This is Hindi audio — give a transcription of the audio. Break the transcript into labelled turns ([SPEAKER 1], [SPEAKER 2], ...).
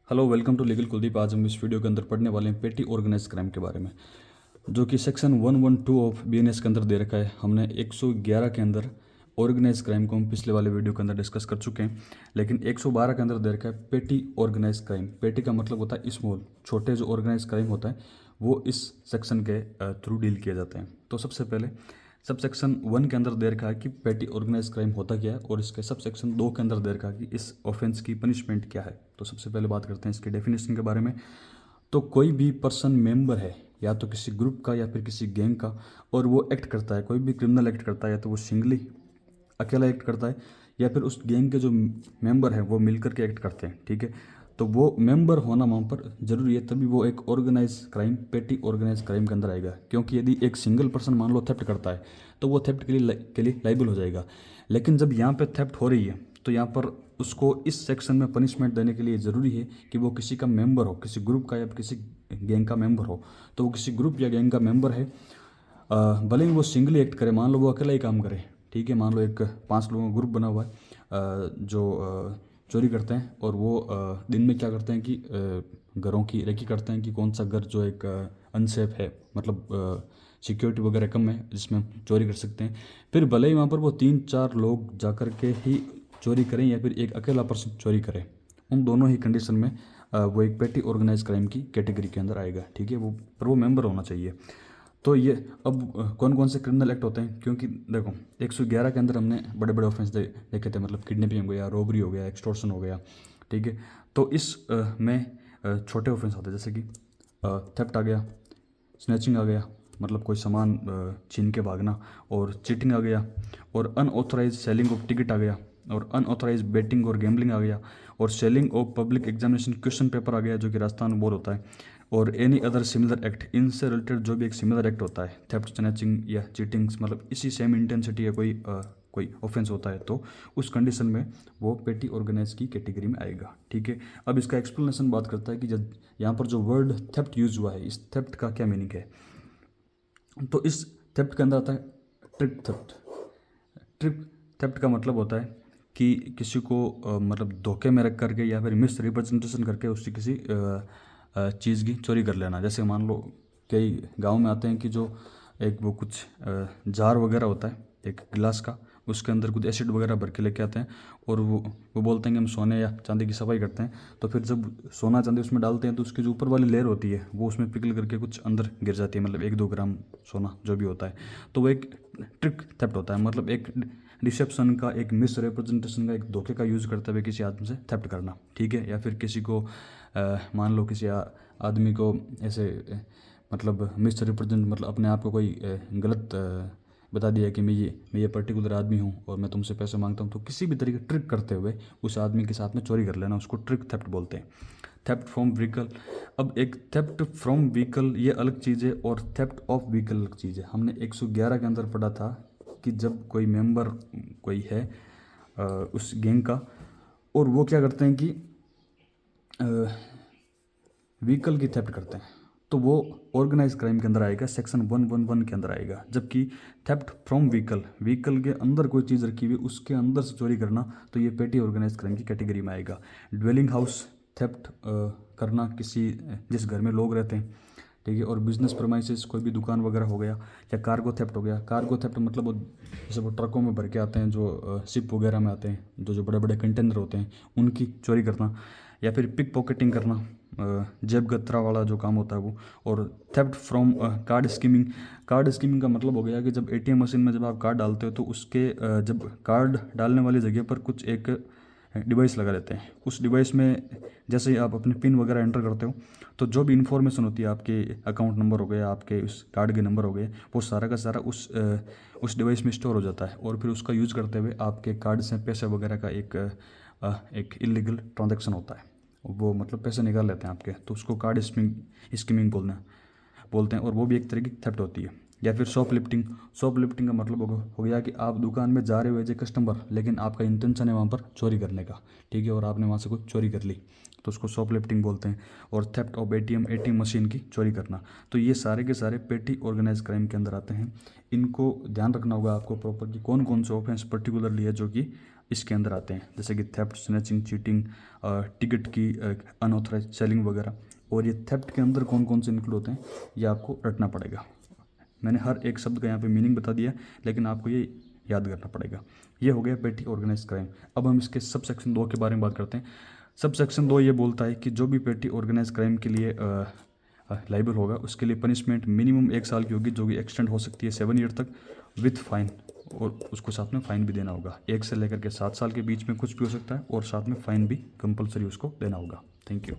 [SPEAKER 1] Hello, welcome to legal Kuldeep. आज हम इस वीडियो के अंदर पढ़ने वाले हैं पेटी ऑर्गेनाइज क्राइम के बारे में, जो कि सेक्शन 112 ऑफ बीएनएस के अंदर दे रखा है। हमने 111 के अंदर ऑर्गेनाइज क्राइम को हम पिछले वाले वीडियो के अंदर डिस्कस कर चुके हैं, लेकिन 112 के अंदर दे रखा है पेटी ऑर्गेनाइज क्राइम। पेटी का मतलब होता है स्मॉल, छोटे जो ऑर्गेनाइज क्राइम होता है वो इस सेक्शन के थ्रू डील किए जाते हैं। तो सबसे पहले सब सेक्शन 1 के अंदर दे रखा है कि पेटी ऑर्गेनाइज क्राइम होता क्या है, और इसके सब सेक्शन 2 के अंदर दे रखा है कि इस ऑफेंस की पनिशमेंट क्या है। तो सबसे पहले बात करते हैं इसकी डेफिनेशन के बारे में। तो कोई भी पर्सन मेंबर है या तो किसी ग्रुप का या फिर किसी गैंग का, और वो एक्ट करता है, कोई भी क्रिमिनल एक्ट करता है, या तो वो सिंगली अकेला एक्ट करता है या फिर उस गैंग के जो मेंबर हैं वो मिलकर के एक्ट करते हैं, ठीक है। तो वो मेंबर होना वहाँ पर जरूरी है, तभी वो एक ऑर्गेनाइज क्राइम, पेटी ऑर्गेनाइज क्राइम के अंदर आएगा। क्योंकि यदि एक सिंगल पर्सन मान लो थेफ्ट करता है तो वो थेफ्ट के लिए लाइबल हो जाएगा। लेकिन जब यहाँ पे थेफ्ट हो रही है तो यहाँ पर उसको इस सेक्शन में पनिशमेंट देने के लिए ज़रूरी है कि वो किसी का मेंबर हो, किसी ग्रुप का या किसी गैंग का मेंबर हो। तो वो किसी ग्रुप या गैंग का मेंबर है, भले ही वो सिंगली एक्ट करे, मान लो वो अकेला ही काम करे, ठीक है। मान लो एक 5 लोगों का ग्रुप बना हुआ है जो चोरी करते हैं, और वो दिन में क्या करते हैं कि घरों की रेकी करते हैं कि कौन सा घर जो एक अनसेफ है, मतलब सिक्योरिटी वगैरह कम है जिसमें हम चोरी कर सकते हैं। फिर भले ही वहाँ पर वो 3-4 लोग जा कर के ही चोरी करें या फिर एक अकेला पर्सन चोरी करे, उन दोनों ही कंडीशन में वो एक पेटी ऑर्गेनाइज क्राइम की कैटेगरी के अंदर आएगा, ठीक है। वो पर वो मेंबर होना चाहिए। तो ये अब कौन कौन से क्रिमिनल एक्ट होते हैं, क्योंकि देखो 111 के अंदर हमने बड़े बड़े ऑफेंस देखे थे, मतलब किडनैपिंग हो गया, रॉबरी हो गया, एक्सटॉर्शन हो गया, ठीक है। तो इस में छोटे ऑफेंस होते हैं, जैसे कि थेफ्ट आ गया, स्नैचिंग आ गया, मतलब कोई सामान छीन के भागना, और चीटिंग आ गया, और अनऑथराइज सेलिंग ऑफ टिकट आ गया, और अनऑथराइज बेटिंग और गैम्बलिंग आ गया, और selling of public examination question paper आ गया, जो कि राजस्थान में बहुत होता है, और एनी अदर सिमिलर एक्ट। इनसे रिलेटेड जो भी एक सिमिलर एक्ट होता है, थेफ्ट, स्नैचिंग या चीटिंग्स, मतलब इसी सेम इंटेंसिटी या कोई ऑफेंस होता है, तो उस कंडीशन में वो पेटी ऑर्गेनाइज की कैटेगरी में आएगा, ठीक है। अब इसका एक्सप्लेनेशन बात करता है कि जब यहाँ पर जो वर्ड थेफ्ट यूज हुआ है, इस थेफ्ट का क्या मीनिंग है। तो इस थेफ्ट के अंदर आता है ट्रिक थेफ्ट। ट्रिक थेफ्ट का मतलब होता है कि किसी को मतलब धोखे में रख करके या फिर मिस रिप्रेजेंटेशन करके उससे किसी चीज़ की चोरी कर लेना। जैसे मान लो कई गांव में आते हैं कि जो एक वो कुछ जार वगैरह होता है एक गिलास का, उसके अंदर कुछ एसिड वगैरह भर के लेके आते हैं, और वो बोलते हैं कि हम सोने या चांदी की सफाई करते हैं। तो फिर जब सोना चांदी उसमें डालते हैं तो उसकी जो ऊपर वाली लेयर होती है वो उसमें पिघल करके कुछ अंदर गिर जाती है, मतलब 1-2 ग्राम सोना जो भी होता है। तो वो एक ट्रिक थेफ्ट होता है, मतलब एक डिसेप्शन का, एक मिस रिप्रेजेंटेशन का, एक धोखे का यूज़ करते हुए किसी आदमी से थेफ्ट करना, ठीक है। या फिर किसी को मान लो किसी आदमी को ऐसे मतलब मिस रिप्रेजेंट, मतलब अपने आप को कोई गलत बता दिया कि मैं ये पर्टिकुलर आदमी हूँ और मैं तुमसे पैसे मांगता हूँ, तो किसी भी तरीके ट्रिक करते हुए उस आदमी के साथ में चोरी कर लेना, उसको ट्रिक थेफ्ट बोलते हैं। थेफ्ट फ्रॉम व्हीकल, अब एक थेफ्ट फ्रॉम व्हीकल ये अलग चीज़ है, और थेफ्ट ऑफ व्हीकल अलग चीज़ है। हमने 111 के अंदर पढ़ा था कि जब कोई मेंबर कोई है उस गैंग का, और वो क्या करते हैं कि व्हीकल की थेफ्ट करते हैं, तो वो ऑर्गेनाइज क्राइम के अंदर आएगा, सेक्शन 111 के अंदर आएगा। जबकि थेफ्ट फ्रॉम व्हीकल, व्हीकल के अंदर कोई चीज़ रखी हुई उसके अंदर से चोरी करना, तो ये पेटी ऑर्गेनाइज क्राइम की कैटेगरी में आएगा। ड्वेलिंग हाउस थेफ्ट करना, किसी जिस घर में लोग रहते हैं, ठीक है। और बिजनेस प्रमाइसेस, कोई भी दुकान वगैरह हो गया, या कार्गो थेफ्ट हो गया। कार्गो थेफ्ट मतलब वो जैसे वो ट्रकों में भर के आते हैं, जो शिप वगैरह में आते हैं, जो बड़े बड़े कंटेनर होते हैं, उनकी चोरी करना। या फिर पिक पॉकेटिंग करना, जेब गत्रा वाला जो काम होता है वो। और theft from card skimming, card skimming का मतलब हो गया कि जब एटीएम मशीन में जब आप कार्ड डालते हो तो उसके जब कार्ड डालने वाली जगह पर कुछ एक डिवाइस लगा देते हैं। उस डिवाइस में जैसे ही आप अपने पिन वगैरह एंटर करते हो, तो जो भी इन्फॉर्मेशन होती है, आपके अकाउंट नंबर हो गए, आपके उस कार्ड के नंबर हो गए, वो सारा का सारा उस डिवाइस में स्टोर हो जाता है, और फिर उसका यूज़ करते हुए आपके कार्ड से पैसे वगैरह का एक इलीगल ट्रांजैक्शन होता है, वो मतलब पैसे निकाल लेते हैं आपके, तो उसको कार्ड स्कीमिंग बोलते हैं, और वो भी एक तरह की थेफ्ट होती है। या फिर शॉप लिफ्टिंग, शॉप लिफ्टिंग का मतलब हो गया कि आप दुकान में जा रहे हो एज ए कस्टमर, लेकिन आपका इंटेंशन है वहाँ पर चोरी करने का, ठीक है, और आपने वहाँ से कुछ चोरी कर ली, तो उसको शॉप लिफ्टिंग बोलते हैं। और थेफ्ट ऑफ एटीएम मशीन की चोरी करना, तो ये सारे के सारे पेटी ऑर्गेनाइज क्राइम के अंदर आते हैं। इनको ध्यान रखना होगा आपको प्रॉपर कि कौन कौन से ऑफेंस पर्टिकुलरली है जो कि इसके अंदर आते हैं, जैसे कि थेफ्ट, स्नैचिंग, चीटिंग, टिकट की अनऑथराइज सेलिंग वगैरह। और ये थेफ्ट के अंदर कौन कौन से इंक्लूड होते हैं ये आपको रटना पड़ेगा। मैंने हर एक शब्द का यहाँ पे मीनिंग बता दिया, लेकिन आपको ये याद करना पड़ेगा। ये हो गया पेटी ऑर्गेनाइज क्राइम। अब हम इसके सब सेक्शन 2 के बारे में बात करते हैं। सब सेक्शन 2 ये बोलता है कि जो भी पेटी ऑर्गेनाइज क्राइम के लिए लाइबल होगा उसके लिए पनिशमेंट मिनिमम 1 साल की होगी, जो कि एक्सटेंड हो सकती है 7 ईयर तक विथ फाइन, और उसको साथ में फ़ाइन भी देना होगा। 1 से लेकर के 7 साल के बीच में कुछ भी हो सकता है, और साथ में फ़ाइन भी कंपलसरी उसको देना होगा। Thank you.